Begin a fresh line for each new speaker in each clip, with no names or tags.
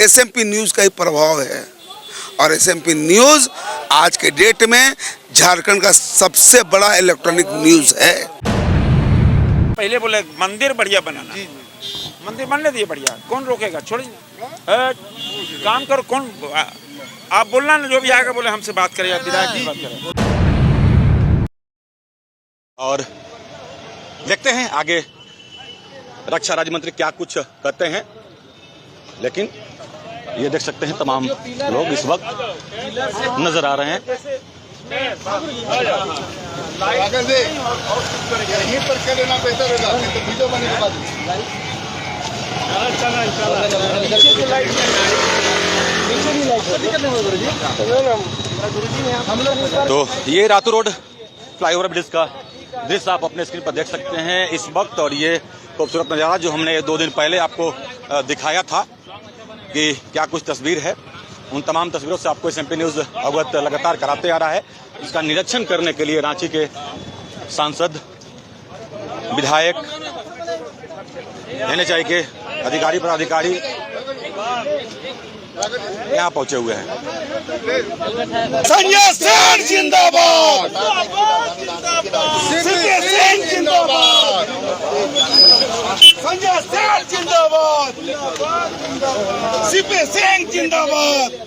SMP news का ही प्रभाव है। और एसएमपी न्यूज़ आज के डेट में झारखंड का सबसे बड़ा इलेक्ट्रॉनिक न्यूज़ है।
पहले बोले मंदिर बढ़िया बनाना, मंदिर बनने दिए बढ़िया, कौन रोकेगा? छोड़िए, काम करो। कौन आप बोलना ना, जो भी आएगा बोले हमसे बात करें या विधायक की बात करें।
और देखते हैं आगे रक्षा राज्य मंत्री क्या कुछ करते हैं। लेकिन ये देख सकते हैं तमाम लोग इस वक्त नजर आ रहे हैं। तो ये रातू रोड फ्लाईओवर ब्रिज का दृश्य आप अपने स्क्रीन पर देख सकते हैं इस वक्त। और ये खूबसूरत नज़ारा जो हमने 2 दिन पहले आपको दिखाया था कि क्या कुछ तस्वीर है, उन तमाम तस्वीरों से आपको एसएमपी न्यूज़ अवगत लगातार कराते आ रहा है। इसका निरीक्षण करने के लिए रांची के सांसद, विधायक, एनएचआई के अधिकारी पदाधिकारी यहाँ पहुंचे हुए हैं।
संजय सेठ जिंदाबाद, सीपी सिंह जिंदाबाद, संजय सेठ जिंदाबाद, सीपी सिंह जिंदाबाद।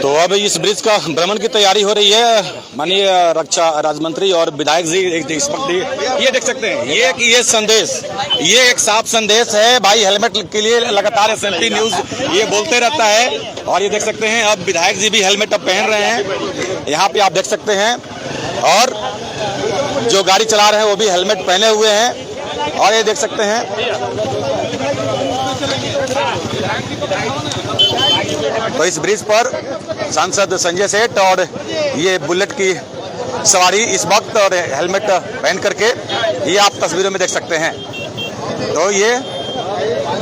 तो अब इस ब्रिज का भ्रमण की तैयारी हो रही है। माननीय रक्षा राज्य मंत्री और विधायक जी इस वक्त ये देख सकते हैं, ये संदेश, ये एक साफ संदेश है भाई। हेलमेट के लिए लगातार एसएमपी न्यूज़ ये बोलते रहता है। और ये देख सकते हैं अब विधायक जी भी हेलमेट अब पहन रहे हैं, यहाँ पे आप देख सकते हैं। और जो गाड़ी चला रहे हैं वो भी हेलमेट पहने हुए हैं। और ये देख सकते हैं तो इस ब्रिज पर सांसद संजय सेठ और ये बुलेट की सवारी इस वक्त और हेलमेट पहन करके ये आप तस्वीरों में देख सकते हैं। तो ये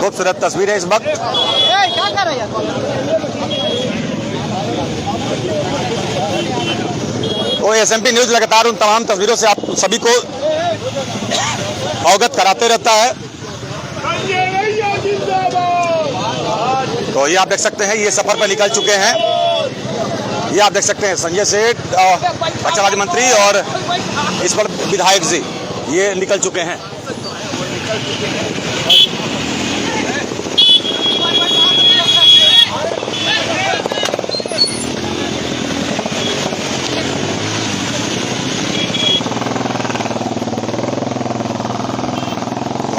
खूबसूरत तस्वीर है इस वक्त। तो एसएमपी न्यूज़ लगातार उन तमाम तस्वीरों से आप सभी को अवगत कराते रहता है। तो ये आप देख सकते हैं, ये सफर पर निकल चुके हैं। ये आप देख सकते हैं संजय सेठ, रक्षा राज्य मंत्री और इस पर विधायक जी ये निकल चुके हैं।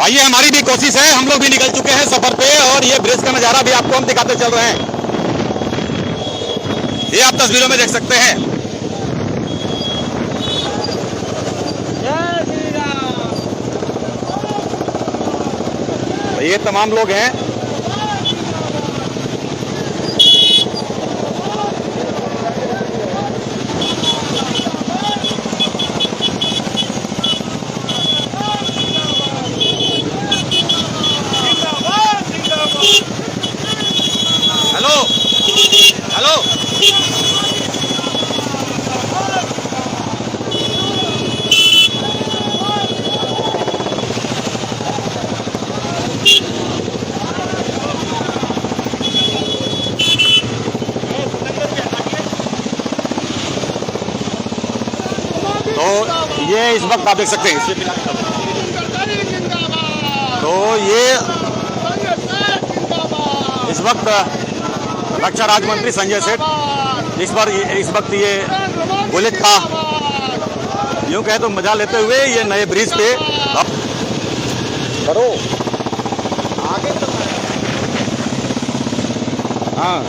आइए, हमारी भी कोशिश है, हम लोग भी निकल चुके हैं सफर पे। और ये ब्रिज का नजारा भी आपको हम दिखाते चल रहे हैं। ये आप तस्वीरों में देख सकते हैं। ये तमाम लोग हैं। हेलो तो ये इस वक्त आप देख सकते हैं। तो ये इस वक्त रक्षा राज्य मंत्री संजय सेठ इस वक्त ये बुलेट का यूं कहे तो मजा लेते हुए ये नए ब्रिज पे करो आगे। हाँ,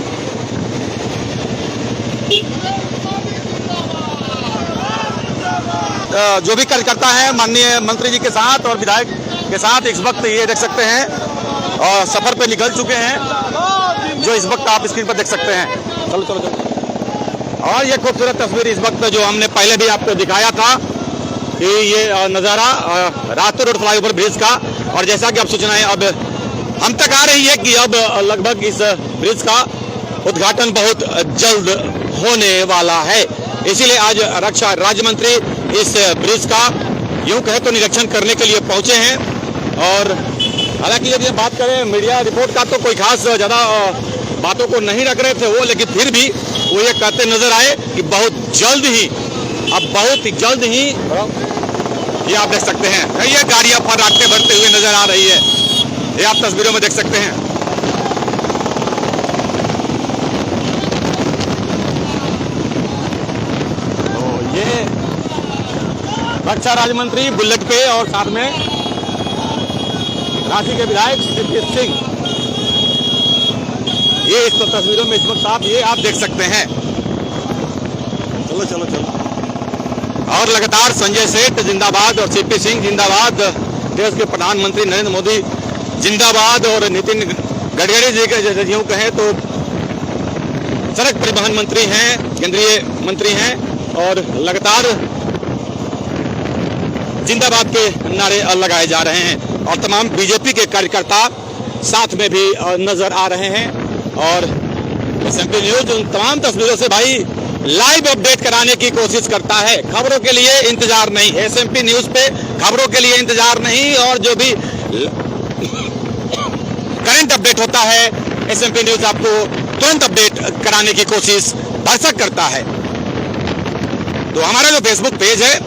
जो भी कार्यकर्ता है माननीय मंत्री जी के साथ और विधायक के साथ इस वक्त ये देख सकते हैं और सफर पे निकल चुके हैं, जो इस वक्त आप स्क्रीन पर देख सकते हैं। चलो चलो चलो। और ये खूबसूरत तस्वीर इस वक्त जो हमने पहले भी आपको दिखाया था कि ये नज़ारा रातू रोड फ्लाईओवर ब्रिज का। और जैसा कि अब सूचनाएं अब हम तक आ रही है कि अब लगभग इस ब्रिज का उद्घाटन बहुत जल्द होने वाला है। इसीलिए आज रक्षा राज्य मंत्री इस ब्रिज का यूं कहे तो निरीक्षण करने के लिए पहुंचे हैं। और हालांकि यदि हम बात करें मीडिया रिपोर्ट का तो कोई खास ज़्यादा बातों को नहीं रख रहे थे वो, लेकिन फिर भी वो ये कहते नजर आए कि बहुत जल्द ही, अब बहुत ही जल्द ही, ये आप देख सकते हैं ये गाड़ियां फर्राटे भरते हुए नजर आ रही है, ये आप तस्वीरों में देख सकते हैं। तो ये रक्षा राज्य मंत्री बुलेट पे और साथ में रांची के विधायक शिवजीत सिंह, ये इस तस्वीरों में इस वक्त आप ये आप देख सकते हैं। चलो चलो चलो। और लगातार संजय सेठ जिंदाबाद और सीपी सिंह जिंदाबाद, देश के प्रधानमंत्री नरेंद्र मोदी जिंदाबाद, और नितिन गडकरी जी के यूं कहें तो सड़क परिवहन मंत्री हैं, केंद्रीय मंत्री हैं, और लगातार जिंदाबाद के नारे लगाए जा रहे हैं और तमाम बीजेपी के कार्यकर्ता साथ में भी नजर आ रहे हैं। और एसएमपी न्यूज उन तमाम तस्वीरों से भाई लाइव अपडेट कराने की कोशिश करता है, खबरों के लिए इंतजार नहीं। एसएमपी न्यूज पे खबरों के लिए इंतजार नहीं, और जो भी करंट अपडेट होता है एसएमपी न्यूज आपको तुरंत अपडेट कराने की कोशिश भरसक करता है। तो हमारा जो फेसबुक पेज है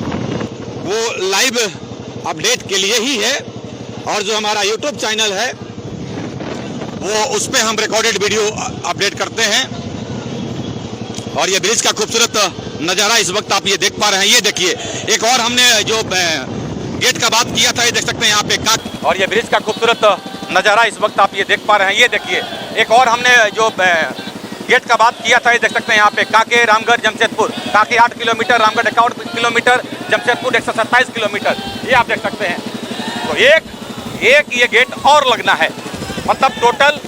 वो लाइव अपडेट के लिए ही है, और जो हमारा यूट्यूब चैनल है वो उस पर हम रिकॉर्डेड वीडियो अपडेट करते हैं। और ये ब्रिज का खूबसूरत नज़ारा इस वक्त आप ये देख पा रहे हैं। ये देखिए, एक और हमने जो गेट का बात किया था, ये देख सकते हैं यहाँ पे और ये ब्रिज का खूबसूरत नज़ारा इस वक्त आप ये देख पा रहे हैं। ये देखिए, एक और हमने जो गेट का बात किया था, ये देख सकते हैं यहाँ पे Kanke Ramgarh Jamshedpur, Kanke 8 kilometre, Ramgarh 51 kilometre, Jamshedpur 127 kilometre, ये आप देख सकते हैं। तो एक ये गेट और लगना है, मतलब टोटल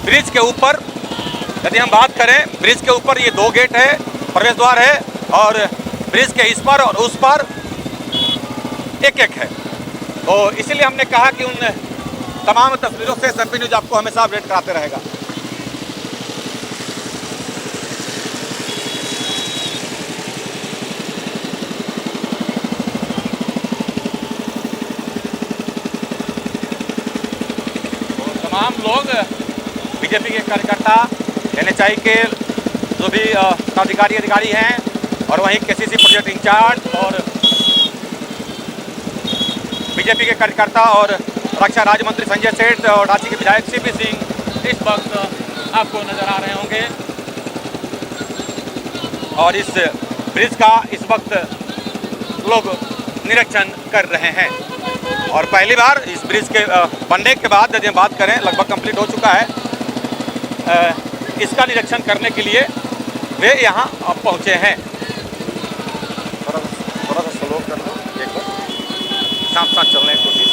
ब्रिज के ऊपर यदि हम बात करें, ब्रिज के ऊपर ये 2 गेट है, प्रवेश द्वार है, और ब्रिज के इस पर और उस पर एक है। तो इसीलिए हमने कहा कि उन तमाम तस्वीरों से एसएमपी न्यूज आपको हमेशा अपडेट कराते रहेगा। तो तमाम लोग बीजेपी के कार्यकर्ता, एनएचआई के जो भी अधिकारी हैं, और वहीं केसीसी प्रोजेक्ट इंचार्ज और बीजेपी के कार्यकर्ता और रक्षा राज्य मंत्री संजय सेठ और रांची के विधायक सीपी सिंह इस वक्त आपको नजर आ रहे होंगे। और इस ब्रिज का इस वक्त लोग निरीक्षण कर रहे हैं। और पहली बार इस ब्रिज के बनने के बाद यदि हम बात करें, लगभग कंप्लीट हो चुका है, इसका निरीक्षण करने के लिए वे यहाँ पहुँचे हैं। थोड़ा सा स्लो कर लो, देखो साथ साथ चलने की कोशिश।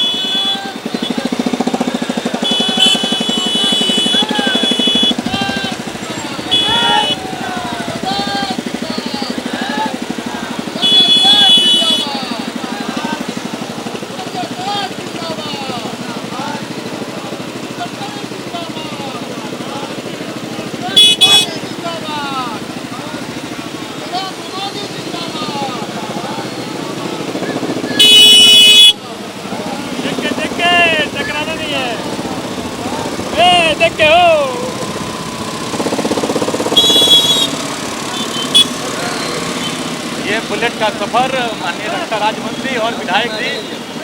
ये बुलेट का सफर माननीय रक्षा राज्य मंत्री और विधायक जी,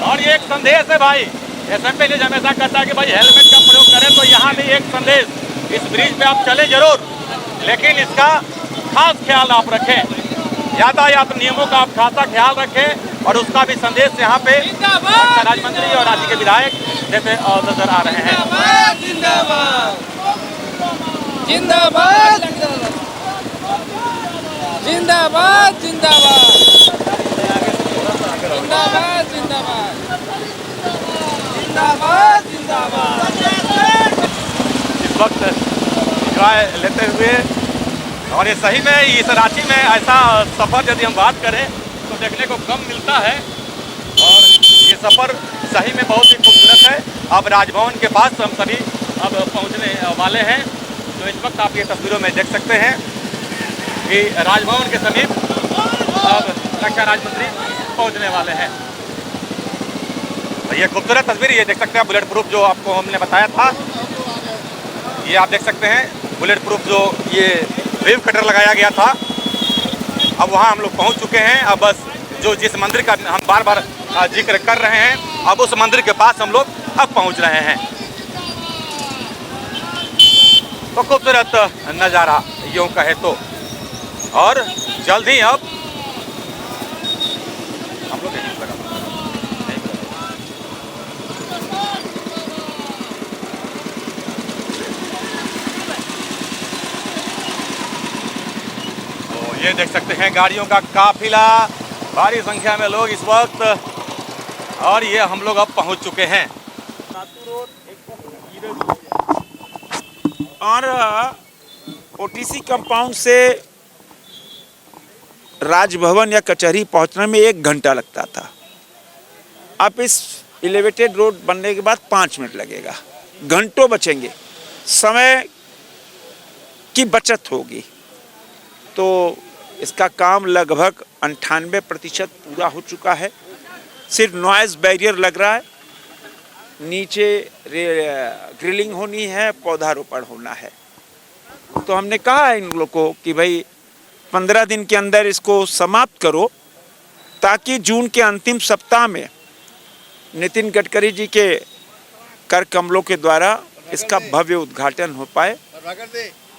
और ये एक संदेश है भाई, एसएमपी न्यूज हमेशा कहता है कि भाई हेलमेट का प्रयोग करें, तो यहाँ भी एक संदेश, इस ब्रिज पे आप चले जरूर, लेकिन इसका खास ख्याल आप रखें, यातायात नियमों का आप खासा ख्याल रखें, और उसका भी संदेश यहाँ पे रक्षा राज्य मंत्री और राज्य के विधायक देते नजर आ रहे हैं।
जिंदाबाद जिंदाबाद जिंदाबाद जिंदाबाद जिंदाबाद जिंदाबाद जिंदाबाद।
इस वक्त एंजॉय लेते हुए, और ये सही में इस रांची में ऐसा सफ़र यदि हम बात करें तो देखने को कम मिलता है, और ये सफ़र सही में बहुत ही खूबसूरत है। अब राजभवन के पास हम सभी अब पहुंचने वाले हैं। तो इस वक्त आप ये तस्वीरों में देख सकते हैं कि राजभवन के समीप अब रक्षा राज्य मंत्री पहुंचने वाले हैं।
तो ये खूबसूरत तस्वीर ये देख सकते हैं, बुलेट प्रूफ जो आपको हमने बताया था, ये आप देख सकते हैं बुलेट प्रूफ जो ये वेव कटर लगाया गया था। अब वहाँ हम लोग पहुँच चुके हैं। अब बस जो जिस मंदिर का हम बार बार जिक्र कर रहे हैं, अब उस मंदिर के पास हम लोग अब पहुँच रहे हैं। तो खूबसूरत नज़ारा यूँ कहे तो, और जल्द ही अब हम लोग ये देख सकते हैं गाड़ियों का काफिला, भारी संख्या में लोग इस वक्त, और ये हम लोग अब पहुंच चुके हैं।
और ओटीसी कंपाउंड से राजभवन या कचहरी पहुंचने में 1 घंटा लगता था। अब इस एलिवेटेड रोड बनने के बाद 5 मिनट लगेगा, घंटों बचेंगे, समय की बचत होगी। तो इसका काम लगभग 98% पूरा हो चुका है। सिर्फ नॉइज़ बैरियर लग रहा है, नीचे ग्रिलिंग होनी है, पौधारोपण होना है। तो हमने कहा है इन लोगों को कि भाई 15 दिन के अंदर इसको समाप्त करो, ताकि जून के अंतिम सप्ताह में नितिन गडकरी जी के कर कमलों के द्वारा इसका भव्य उद्घाटन हो पाए।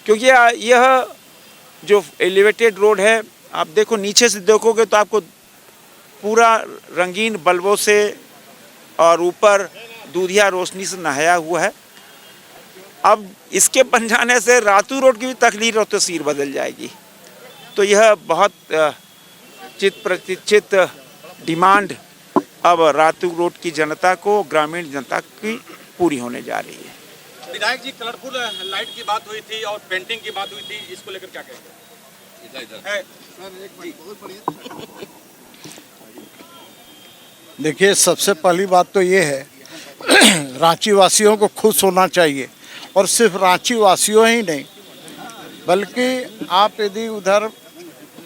क्योंकि यह जो एलिवेटेड रोड है, आप देखो नीचे से देखोगे तो आपको पूरा रंगीन बल्बों से और ऊपर दूधिया रोशनी से नहाया हुआ है। अब इसके बन जाने से रातू रोड की भी तकलीफ और तस्वीर बदल जाएगी। तो यह बहुत चित प्रतिचित डिमांड अब रातू रोड की जनता को, ग्रामीण जनता की पूरी होने जा रही है।
विधायक जी, कलरफुल लाइट की बात हुई थी और पेंटिंग की बात हुई थी, इसको लेकर क्या कहेंगे?
देखिए, सबसे पहली बात तो ये है रांची वासियों को खुश होना चाहिए, और सिर्फ रांची वासियों ही नहीं, बल्कि आप यदि उधर,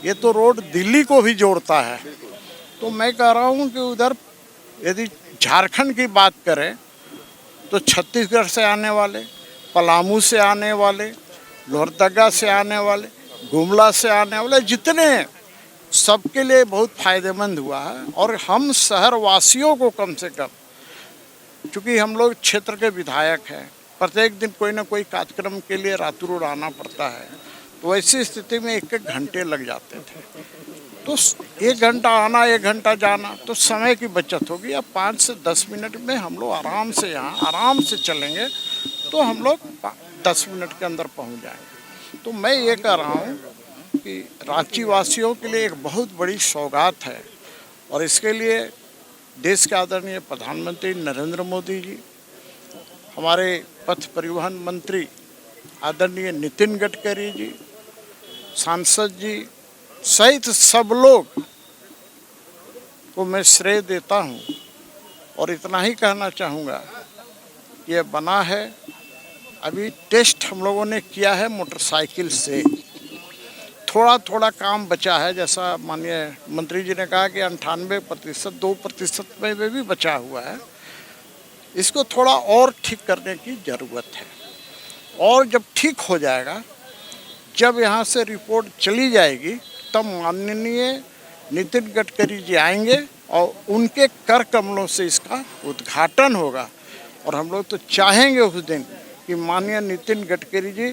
ये तो रोड दिल्ली को भी जोड़ता है, तो मैं कह रहा हूँ कि उधर यदि झारखंड की बात करें तो छत्तीसगढ़ से आने वाले, पलामू से आने वाले, लोहरदगा से आने वाले, गुमला से आने वाले, जितने सबके लिए बहुत फ़ायदेमंद हुआ है। और हम शहर वासियों को कम से कम, चूँकि हम लोग क्षेत्र के विधायक हैं, प्रत्येक दिन कोई ना कोई कार्यक्रम के लिए रातू रोड आना पड़ता है, तो ऐसी स्थिति में 1-1 घंटे लग जाते थे। तो 1 घंटा आना, 1 घंटा जाना, तो समय की बचत होगी। अब 5 से 10 मिनट में हम लोग आराम से यहाँ आराम से चलेंगे, तो हम लोग 10 मिनट के अंदर पहुँच जाएंगे। तो मैं ये कह रहा हूँ कि रांची वासियों के लिए एक बहुत बड़ी सौगात है, और इसके लिए देश के आदरणीय प्रधानमंत्री नरेंद्र मोदी जी, हमारे पथ परिवहन मंत्री आदरणीय नितिन गडकरी जी, सांसद जी सहित सब लोग को मैं श्रेय देता हूँ। और इतना ही कहना चाहूँगा, ये बना है, अभी टेस्ट हम लोगों ने किया है मोटरसाइकिल से, थोड़ा थोड़ा काम बचा है। जैसा माननीय मंत्री जी ने कहा कि 98%, 2% में भी बचा हुआ है। इसको थोड़ा और ठीक करने की ज़रूरत है, और जब ठीक हो जाएगा, जब यहाँ से रिपोर्ट चली जाएगी, तब माननीय नितिन गडकरी जी आएंगे और उनके कर कमलों से इसका उद्घाटन होगा। और हम लोग तो चाहेंगे उस दिन कि माननीय नितिन गडकरी जी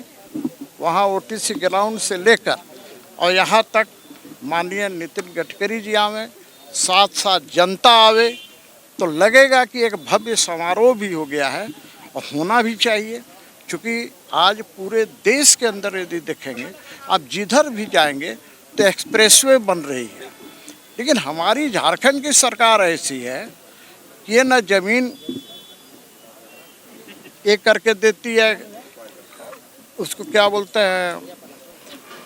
वहाँ ओटीसी ग्राउंड से लेकर और यहाँ तक माननीय नितिन गडकरी जी आवे, साथ साथ जनता आवे, तो लगेगा कि एक भव्य समारोह भी हो गया है, और होना भी चाहिए। क्योंकि आज पूरे देश के अंदर यदि देखेंगे, आप जिधर भी जाएंगे तो एक्सप्रेसवे बन रही है, लेकिन हमारी झारखंड की सरकार ऐसी है कि ये न ज़मीन एक करके देती है, उसको क्या बोलते हैं,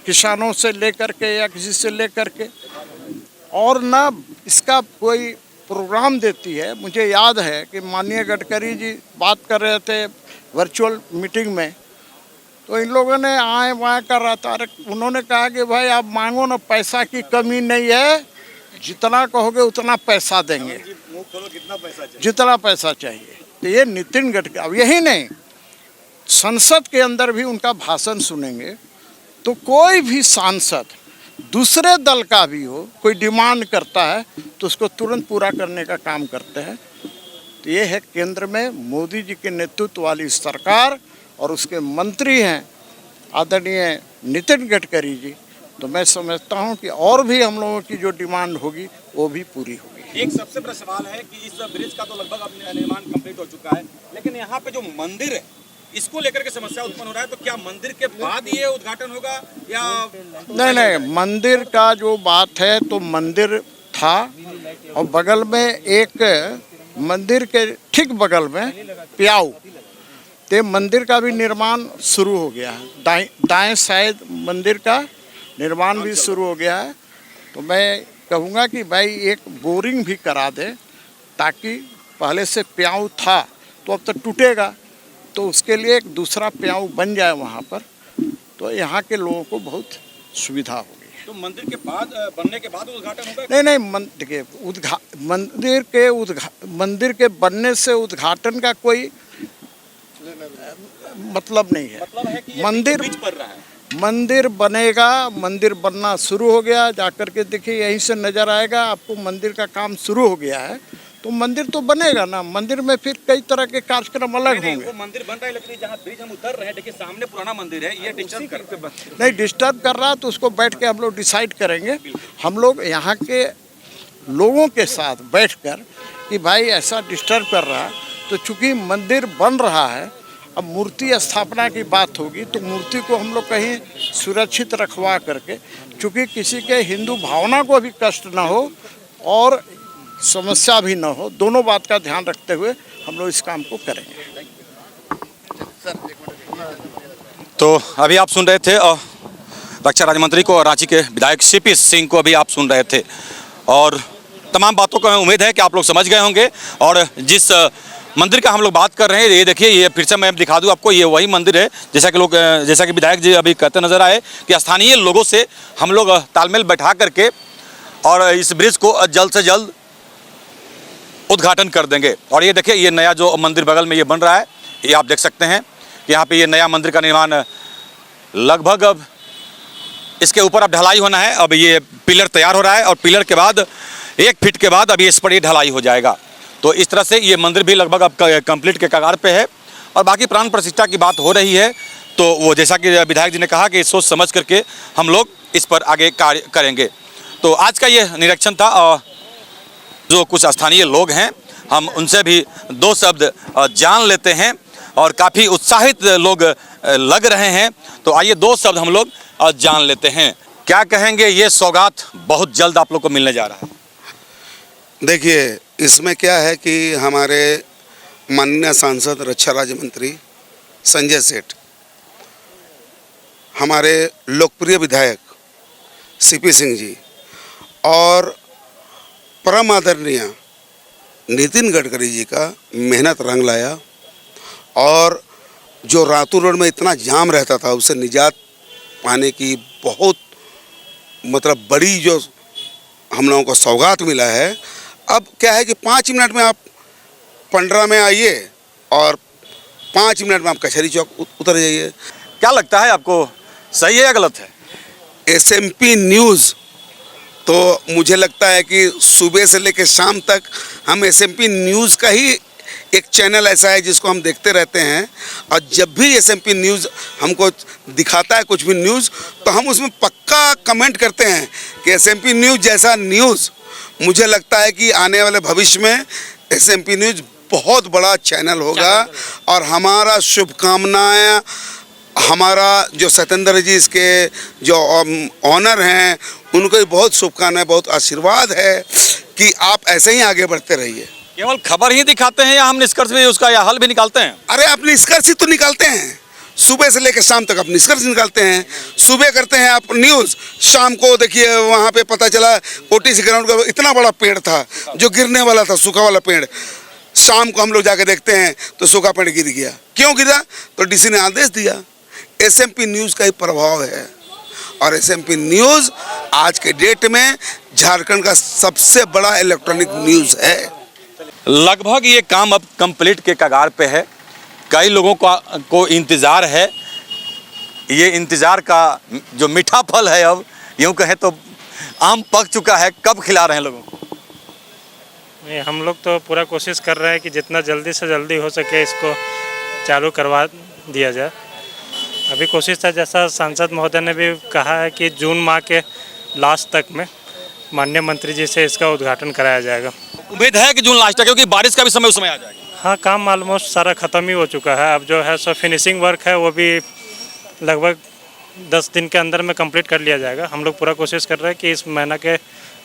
किसानों से लेकर के या किसी से लेकर के, और ना इसका कोई प्रोग्राम देती है। मुझे याद है कि माननीय गडकरी जी बात कर रहे थे वर्चुअल मीटिंग में, तो इन लोगों ने आए वाए कर रहा था। अरे उन्होंने कहा कि भाई आप मांगो ना, पैसा की कमी नहीं है, जितना कहोगे उतना पैसा देंगे।
बोलो कितना पैसा चाहिए?
जितना पैसा चाहिए। तो ये नितिन गडकरी, अब यही नहीं, संसद के अंदर भी उनका भाषण सुनेंगे तो कोई भी सांसद दूसरे दल का भी हो, कोई डिमांड करता है तो उसको तुरंत पूरा करने का काम करते हैं। तो ये है केंद्र में मोदी जी के नेतृत्व वाली सरकार और उसके मंत्री हैं आदरणीय नितिन गडकरी जी। तो मैं समझता हूँ कि और भी हम लोगों की जो डिमांड होगी वो भी पूरी होगी।
एक सबसे बड़ा सवाल है कि इस ब्रिज का तो लगभग अब निर्माण कंप्लीट हो चुका है, लेकिन यहाँ पे जो मंदिर है इसको लेकर के समस्या उत्पन्न हो रहा है। तो क्या मंदिर के बाद ये उद्घाटन होगा या
नहीं, मंदिर का जो बात है तो मंदिर था और बगल में एक मंदिर के ठीक बगल में प्याऊ, ते मंदिर का भी निर्माण शुरू हो गया है। दाएं साइड मंदिर का निर्माण भी शुरू हो गया है। तो मैं कहूँगा कि भाई एक बोरिंग भी करा दे, ताकि पहले से प्याऊ था तो अब तक टूटेगा, तो उसके लिए एक दूसरा प्याऊ बन जाए वहाँ पर, तो यहाँ के लोगों को बहुत सुविधा होगी।
तो मंदिर के बाद बनने के बाद उद्घाटन होगा?
नहीं, देखिए मंदिर के बनने से उद्घाटन का कोई मतलब नहीं है।
मतलब है कि
मंदिर
ब्रिज बन रहा है,
मंदिर बनेगा, मंदिर बनना शुरू हो गया। जाकर के देखिए, यहीं से नज़र आएगा आपको मंदिर का काम शुरू हो गया है। तो मंदिर तो बनेगा ना, मंदिर में फिर कई तरह के कार्यक्रम अलग होंगे।
वो मंदिर बन रहा है, लेकिन जहाँ ब्रिज हम उतर रहे हैं देखिए सामने पुराना मंदिर है, ये डिस्टर्ब कर
नहीं डिस्टर्ब कर रहा, तो उसको बैठ के हम लोग डिसाइड करेंगे। हम लोग यहाँ के लोगों के साथ बैठकर कि भाई ऐसा डिस्टर्ब कर रहा है, तो चूँकि मंदिर बन रहा है, अब मूर्ति स्थापना की बात होगी तो मूर्ति को हम लोग कहीं सुरक्षित रखवा करके, चूँकि किसी के हिंदू भावना को भी कष्ट ना हो और समस्या भी ना हो, दोनों बात का ध्यान रखते हुए हम लोग इस काम को करेंगे।
तो अभी आप सुन रहे थे रक्षा राज्य मंत्री को और रांची के विधायक सीपी सिंह को अभी आप सुन रहे थे, और तमाम बातों को उम्मीद है कि आप लोग समझ गए होंगे। और जिस मंदिर का हम लोग बात कर रहे हैं, ये देखिए, ये फिर से मैं दिखा दूं आपको, ये वही मंदिर है जैसा कि विधायक जी अभी कहते नजर आए कि स्थानीय लोगों से हम लोग तालमेल बैठा करके और इस ब्रिज को जल्द से जल्द उद्घाटन कर देंगे। और ये देखिए, ये नया जो मंदिर बगल में ये बन रहा है, ये आप देख सकते हैं कि यहाँ पे ये नया मंदिर का निर्माण लगभग अब इसके ऊपर अब ढलाई होना है। अब ये पिलर तैयार हो रहा है और पिलर के बाद 1 फीट के बाद अब इस पर ये ढलाई हो जाएगा। तो इस तरह से ये मंदिर भी लगभग अब कंप्लीट के कगार पे है। और बाकी प्राण प्रतिष्ठा की बात हो रही है, तो वो जैसा कि विधायक जी ने कहा कि सोच समझ करके हम लोग इस पर आगे कार्य करेंगे। तो आज का ये निरीक्षण था। जो कुछ स्थानीय लोग हैं, हम उनसे भी 2 शब्द जान लेते हैं और काफ़ी उत्साहित लोग लग रहे हैं। तो आइए 2 शब्द हम लोग जान लेते हैं, क्या कहेंगे। ये सौगात बहुत जल्द आप लोग को मिलने जा रहा है।
देखिए, इसमें क्या है कि हमारे माननीय सांसद रक्षा राज्य मंत्री संजय सेठ, हमारे लोकप्रिय विधायक सीपी सिंह जी और परम आदरणीय नितिन गडकरी जी का मेहनत रंग लाया, और जो रातू रोड में इतना जाम रहता था उसे निजात पाने की बहुत बड़ी जो हम लोगों को सौगात मिला है। अब क्या है कि 5 मिनट में आप पंडरा में आइए और 5 मिनट में आप कचहरी चौक उतर जाइए।
क्या लगता है आपको, सही है या गलत है?
एसएमपी न्यूज़ तो मुझे लगता है कि सुबह से लेकर शाम तक हम एसएमपी न्यूज़ का ही एक चैनल ऐसा है जिसको हम देखते रहते हैं, और जब भी एसएमपी न्यूज़ हमको दिखाता है कुछ भी न्यूज़, तो हम उसमें पक्का कमेंट करते हैं कि एसएमपी न्यूज़ जैसा न्यूज़ मुझे लगता है कि आने वाले भविष्य में एसएमपी न्यूज़ बहुत बड़ा चैनल होगा। और हमारा शुभकामनाएं, हमारा जो सत्येंद्र जी इसके जो ऑनर हैं उनको भी बहुत शुभकामनाएं, बहुत आशीर्वाद है कि आप ऐसे ही आगे बढ़ते रहिए।
केवल खबर ही दिखाते हैं या हम निष्कर्ष भी उसका या हल भी निकालते हैं?
अरे आप निष्कर्ष ही तो निकालते हैं, सुबह से लेकर शाम तक आप निष्कर्ष निकालते हैं। सुबह करते हैं आप न्यूज़, शाम को देखिए वहाँ पे पता चला ओटीसी ग्राउंड का इतना बड़ा पेड़ था जो गिरने वाला था, सूखा वाला पेड़। शाम को हम लोग जाके देखते हैं तो सूखा पेड़ गिर गया। क्यों गिरा? तो डीसी ने आदेश दिया। एसएमपी न्यूज़ का ही प्रभाव है, और एसएमपी न्यूज़ आज के डेट में झारखंड का सबसे बड़ा इलेक्ट्रॉनिक न्यूज़ है।
लगभग ये काम अब कंप्लीट के कगार पे है। कई लोगों को इंतज़ार है। ये इंतज़ार का जो मीठा फल है, अब यूँ कहें तो आम पक चुका है। कब खिला रहे हैं लोगों को?
नहीं, हम लोग तो पूरा कोशिश कर रहे हैं कि जितना जल्दी से जल्दी हो सके इसको चालू करवा दिया जाए। अभी कोशिश था, जैसा सांसद महोदय ने भी कहा है कि जून माह के लास्ट तक में माननीय मंत्री जी से इसका उद्घाटन कराया जाएगा।
उम्मीद है कि जून लास्ट तक, क्योंकि बारिश का भी समय उस समय आ जाएगा।
हाँ, काम ऑलमोस्ट सारा ख़त्म ही हो चुका है। अब जो है सो फिनिशिंग वर्क है वो भी लगभग 10 दिन के अंदर में कंप्लीट कर लिया जाएगा। हम लोग पूरा कोशिश कर रहे हैं कि इस महीना के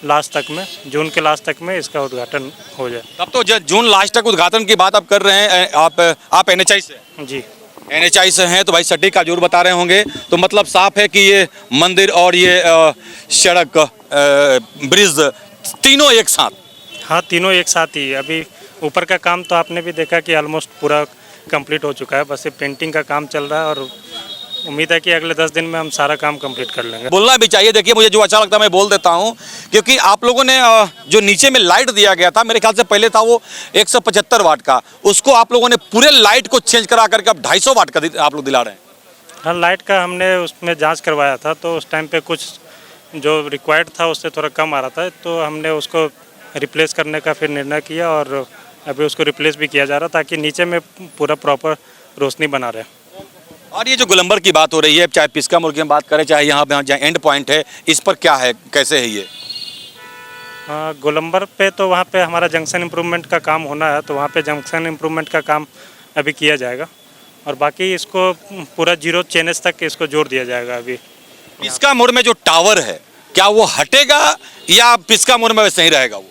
लास्ट तक में, जून के लास्ट तक में इसका उद्घाटन हो जाए।
तब तो जून लास्ट तक उद्घाटन की बात आप कर रहे हैं। आप NHI से?
जी,
NHI से हैं तो भाई सटीक का जरूर बता रहे होंगे। तो मतलब साफ है कि ये मंदिर और ये सड़क, ब्रिज तीनों एक साथ?
हाँ, तीनों एक साथ ही। अभी ऊपर का काम तो आपने भी देखा कि ऑलमोस्ट पूरा कंप्लीट हो चुका है, बस ये पेंटिंग का काम चल रहा है और उम्मीद है कि अगले 10 दिन में हम सारा काम कंप्लीट कर लेंगे।
बोलना भी चाहिए। देखिए, मुझे जो अच्छा लगता है मैं बोल देता हूँ, क्योंकि आप लोगों ने जो नीचे में लाइट दिया गया था, मेरे ख्याल से पहले था वो 175 वाट का, उसको आप लोगों ने पूरे लाइट को चेंज करा करके अब 250 वाट का आप लोग दिला रहे हैं।
हाँ, लाइट का हमने उसमें जांच करवाया था, तो उस टाइम पे कुछ जो रिक्वायर्ड था उससे थोड़ा कम आ रहा था, तो हमने उसको रिप्लेस करने का फिर निर्णय किया और अभी उसको रिप्लेस भी किया जा रहा, ताकि नीचे में पूरा प्रॉपर रोशनी बना रहे।
और ये जो गोलंबर की बात हो रही है, चाहे पिस्का मोड़ की हम बात करें, चाहे यहाँ पे जहाँ एंड पॉइंट है, इस पर क्या है, कैसे है ये?
हाँ, गोलंबर पे तो वहाँ पे हमारा जंक्शन इम्प्रूवमेंट का काम होना है, तो वहाँ पे जंक्शन इम्प्रूवमेंट का काम अभी किया जाएगा और बाकी इसको पूरा 0 चेनेस तक इसको जोड़ दिया जाएगा। अभी
पिस्का मोड़ में जो टावर है, क्या वो हटेगा या पिस्का मोड़ में वैसे ही रहेगा वो?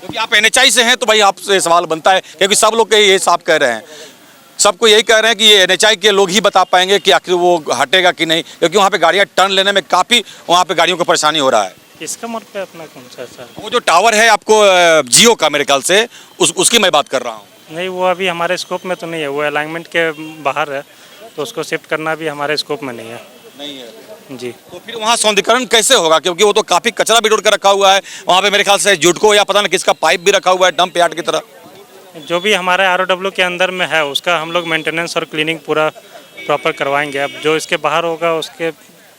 क्योंकि आप NHI से हैं तो भाई आपसे सवाल बनता है, क्योंकि सब लोग ये साफ कह रहे हैं, सबको यही कह रहे हैं कि ये NHI के लोग ही बता पाएंगे कि आखिर वो हटेगा कि नहीं, क्योंकि वहाँ पे गाड़ियाँ टर्न लेने में काफ़ी वहाँ पे गाड़ियों को परेशानी हो रहा है।
इसका मोड़ पे अपना कौन सा सर?
वो जो टावर है आपको जियो का, मेरे ख्याल से उसकी मैं बात कर रहा हूँ।
नहीं, वो अभी हमारे स्कोप में तो नहीं है, वो अलाइनमेंट के बाहर है, तो उसको शिफ्ट करना भी हमारे स्कोप में नहीं है।
नहीं है
जी।
तो फिर वहाँ सौंदर्यीकरण कैसे होगा, क्योंकि वो तो काफ़ी कचरा भी जोड़ कर रखा हुआ है वहाँ पे, मेरे ख्याल से जुटको या पता नहीं किसका पाइप भी रखा हुआ है डंप यार्ड की तरह।
जो भी हमारे ROW के अंदर में है उसका हम लोग मेंटेनेंस और क्लीनिंग पूरा प्रॉपर करवाएंगे। अब जो इसके बाहर होगा उसके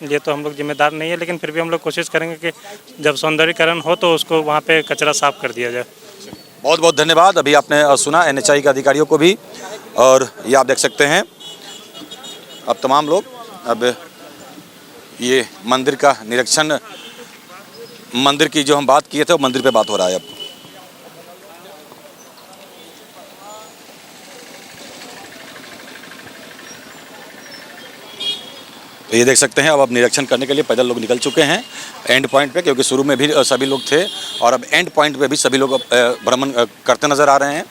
लिए तो हम लोग जिम्मेदार नहीं है, लेकिन फिर भी हम लोग कोशिश करेंगे कि जब सौंदर्यीकरण हो तो उसको वहाँ पे कचरा साफ कर दिया जाए।
बहुत बहुत धन्यवाद। अभी आपने सुना NHI के अधिकारियों को भी, और ये आप देख सकते हैं अब तमाम लोग अब ये मंदिर का निरीक्षण, मंदिर की जो हम बात किए थे वो मंदिर पे बात हो रहा है अब। तो ये देख सकते हैं अब निरीक्षण करने के लिए पैदल लोग निकल चुके हैं एंड पॉइंट पे, क्योंकि शुरू में भी सभी लोग थे और अब एंड पॉइंट पे भी सभी लोग भ्रमण करते नजर आ रहे हैं।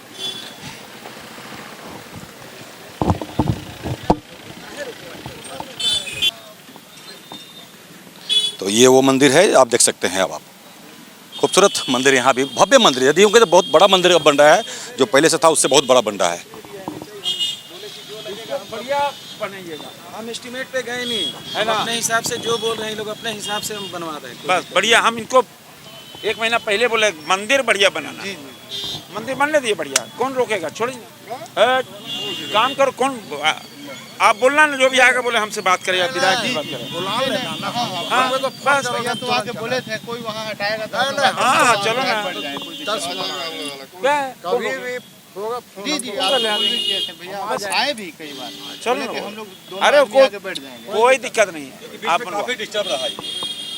तो ये वो मंदिर है, आप देख सकते हैं अब आप, खूबसूरत मंदिर, यहाँ भी भव्य मंदिर है। यदि तो बहुत बड़ा मंदिर अब बन रहा है, जो पहले से था उससे बहुत बड़ा बन रहा है।
हम एस्टीमेट पे गए नहीं है ना, अपने हिसाब से जो बोल रहे हैं लोग अपने हिसाब से हम बनवा रहे हैं।
बस बढ़िया, हम इनको 1 महीना पहले बोले मंदिर बढ़िया बनाना, मंदिर बनने दिए बढ़िया, कौन रोकेगा, छोड़िए काम करो। कौन आप बोलना ना, जो भी आएगा बोले हमसे बात करें या विधायक से बात करें। हाँ, बस
तो आके बोले थे कोई वहाँ हटाएगा तो
हाँ चलो ना,
कभी भी होगा। जी जी, भैया आज आए भी कई बार,
चलो
हम लोग
अरे
बैठ जाएंगे,
कोई दिक्कत नहीं है। आप
काफी डिस्टर्ब रहा है।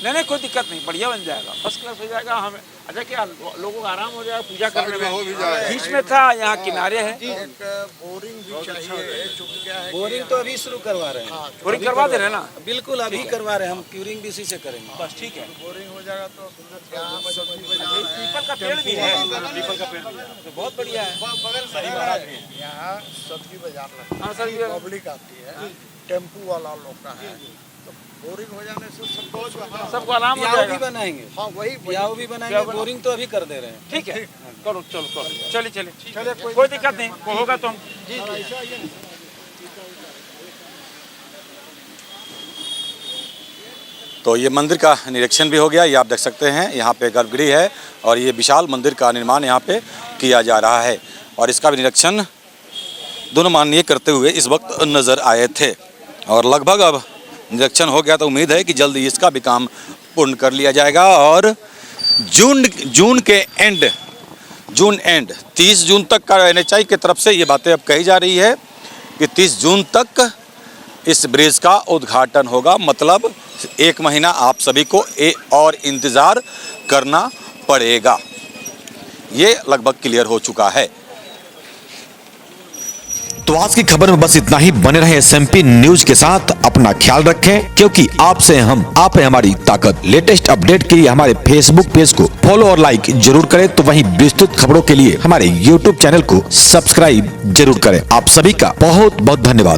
नहीं कोई दिक्कत नहीं, बढ़िया बन जाएगा, फर्स्ट क्लास हो जाएगा। हमें अच्छा क्या लोगों का आराम हो जाएगा, पूजा करने में बीच में था, यहाँ किनारे है।
बोरिंग भी चाहिए, चूंकि क्या है
बोरिंग तो अभी शुरू करवा रहे हैं,
बोरिंग करवा दे रहे ना,
बिल्कुल अभी करवा रहे हैं हम, क्यूरिंग भी इसी से करेंगे।
बस ठीक है।
बोरिंग हो जाएगा तो
पीपल का पेड़ भी है, पीपल का पेड़ तो बहुत बढ़िया है।
यहाँ सब्जी बाजार लगता है,
हाँ सर,
पब्लिक आती है, टेम्पू वाला लोग का है, तो बोरिंग हो जाने से
सबको आराम हो
पियाऊ भी
जाएगा।
बनाएंगे,
हाँ वही
पियाऊ भी बनाएंगे, बोरिंग तो अभी कर दे रहे हैं।
ठीक है, करो चलो करो, चलिए कोई दिक्कत नहीं, होगा तो हम
तो ये मंदिर का निरीक्षण भी हो गया। ये आप देख सकते हैं यहाँ पे गर्भगृह है और ये विशाल मंदिर का निर्माण यहाँ पे किया जा रहा है और इसका भी निरीक्षण दोनों माननीय करते हुए इस वक्त नज़र आए थे और लगभग अब निरीक्षण हो गया तो उम्मीद है कि जल्दी इसका भी काम पूर्ण कर लिया जाएगा और जून एंड 30 जून तक का NHAI की तरफ से ये बातें अब कही जा रही है कि 30 जून तक इस ब्रिज का उद्घाटन होगा। मतलब 1 महीना आप सभी को और इंतज़ार करना पड़ेगा। ये लगभग क्लियर हो चुका है।
तो आज की खबर में बस इतना ही। बने रहे SMP न्यूज के साथ, अपना ख्याल रखें क्योंकि आपसे हम, आप है हमारी ताकत। लेटेस्ट अपडेट के लिए हमारे फेसबुक पेज को फॉलो और लाइक जरूर करें, तो वहीं विस्तृत खबरों के लिए हमारे YouTube चैनल को सब्सक्राइब जरूर करें। आप सभी का बहुत बहुत धन्यवाद।